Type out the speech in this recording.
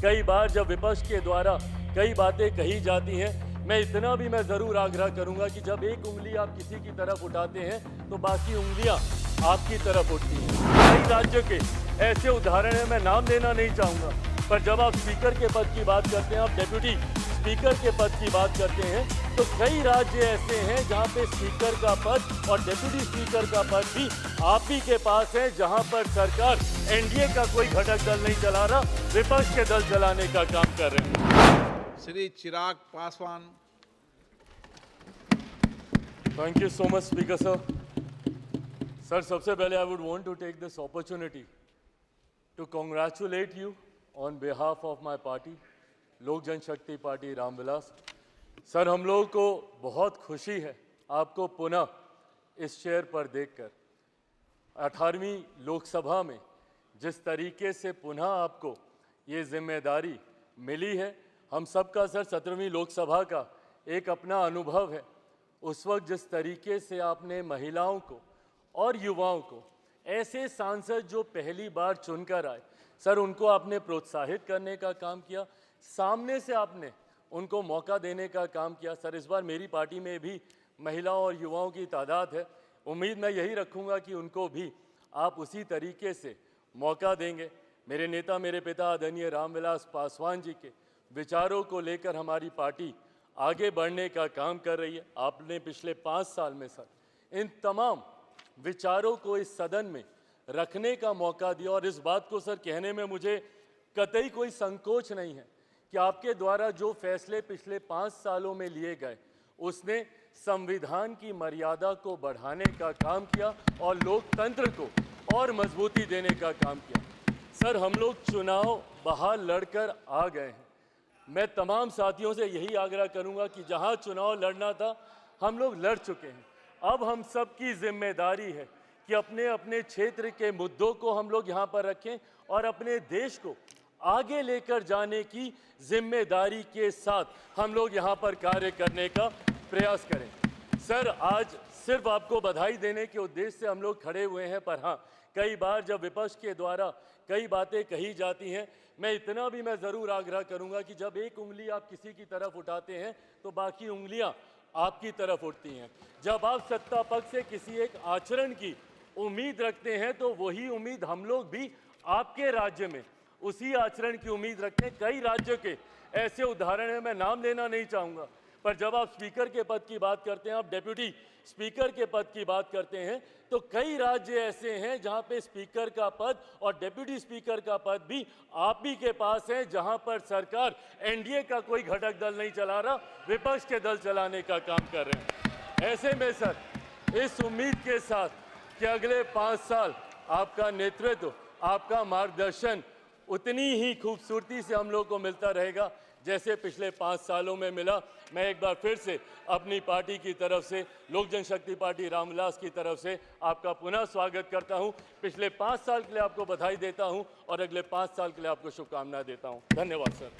कई बार जब विपक्ष के द्वारा कई बातें कही जाती हैं, मैं इतना भी मैं ज़रूर आग्रह करूंगा कि जब एक उंगली आप किसी की तरफ उठाते हैं तो बाकी उंगलियां आपकी तरफ उठती हैं। कई राज्यों के ऐसे उदाहरण हैं, मैं नाम लेना नहीं चाहूँगा, पर जब आप स्पीकर के पद की बात करते हैं, आप डेप्यूटी स्पीकर के पद की बात करते हैं, तो कई राज्य ऐसे हैं जहां पे स्पीकर का पद और डेप्यूटी स्पीकर का पद भी आप ही के पास है, जहां पर सरकार एनडीए का कोई घटक दल नहीं चला रहा, विपक्ष के दल चलाने का काम कर रहे हैं। Shri Chirag Paswan. Thank you so much speaker sir. Sir, सबसे पहले I would want to take this opportunity to congratulate you on behalf of my party, Lok Janshakti party Ramvilas. Sir, हम लोगों को बहुत खुशी है आपको पुनः इस चेयर पर देखकर। 18वीं लोकसभा में जिस तरीके से पुनः आपको ये जिम्मेदारी मिली है, हम सबका सर 17वीं लोकसभा का एक अपना अनुभव है। उस वक्त जिस तरीके से आपने महिलाओं को और युवाओं को, ऐसे सांसद जो पहली बार चुनकर आए, सर उनको आपने प्रोत्साहित करने का काम किया, सामने से आपने उनको मौका देने का काम किया। सर, इस बार मेरी पार्टी में भी महिलाओं और युवाओं की तादाद है, उम्मीद मैं यही रखूंगा कि उनको भी आप उसी तरीके से मौका देंगे। मेरे नेता, मेरे पिता आदरणीय रामविलास पासवान जी के विचारों को लेकर हमारी पार्टी आगे बढ़ने का काम कर रही है। आपने पिछले 5 साल में सर इन तमाम विचारों को इस सदन में रखने का मौका दिया, और इस बात को सर कहने में मुझे कतई कोई संकोच नहीं है कि आपके द्वारा जो फैसले पिछले 5 सालों में लिए गए, उसने संविधान की मर्यादा को बढ़ाने का काम किया और लोकतंत्र को और मजबूती देने का काम किया। सर, हम लोग चुनाव बाहर लड़कर आ गए हैं। मैं तमाम साथियों से यही आग्रह करूंगा कि जहां चुनाव लड़ना था, हम लोग लड़ चुके हैं। अब हम सब की जिम्मेदारी है कि अपने अपने क्षेत्र के मुद्दों को हम लोग यहाँ पर रखें और अपने देश को आगे लेकर जाने की जिम्मेदारी के साथ हम लोग यहाँ पर कार्य करने का प्रयास करें। सर, आज सिर्फ आपको बधाई देने के उद्देश्य से हम लोग खड़े हुए हैं, पर हाँ, कई बार जब विपक्ष के द्वारा कई बातें कही जाती हैं, मैं इतना भी मैं ज़रूर आग्रह करूंगा कि जब एक उंगली आप किसी की तरफ उठाते हैं तो बाकी उंगलियां आपकी तरफ उठती हैं। जब आप सत्ता पक्ष से किसी एक आचरण की उम्मीद रखते हैं तो वही उम्मीद हम लोग भी आपके राज्य में उसी आचरण की उम्मीद रखते हैं। कई राज्यों के ऐसे उदाहरण हैं, मैं नाम लेना नहीं चाहूँगा, पर जब आप स्पीकर के पद की बात करते हैं, आप डेप्यूटी स्पीकर के पद की बात करते हैं, तो कई राज्य ऐसे हैं जहां पे स्पीकर का पद और डेप्यूटी स्पीकर का पद भी आप ही के पास है, जहां पर सरकार एनडीए का कोई घटक दल नहीं चला रहा, विपक्ष के दल चलाने का काम कर रहे हैं। ऐसे में सर, इस उम्मीद के साथ कि अगले 5 साल आपका नेतृत्व, आपका मार्गदर्शन उतनी ही खूबसूरती से हम लोग को मिलता रहेगा जैसे पिछले 5 सालों में मिला। मैं एक बार फिर से अपनी पार्टी की तरफ से, लोक जनशक्ति पार्टी रामविलास की तरफ से आपका पुनः स्वागत करता हूं। पिछले 5 साल के लिए आपको बधाई देता हूं और अगले 5 साल के लिए आपको शुभकामनाएं देता हूं। धन्यवाद सर।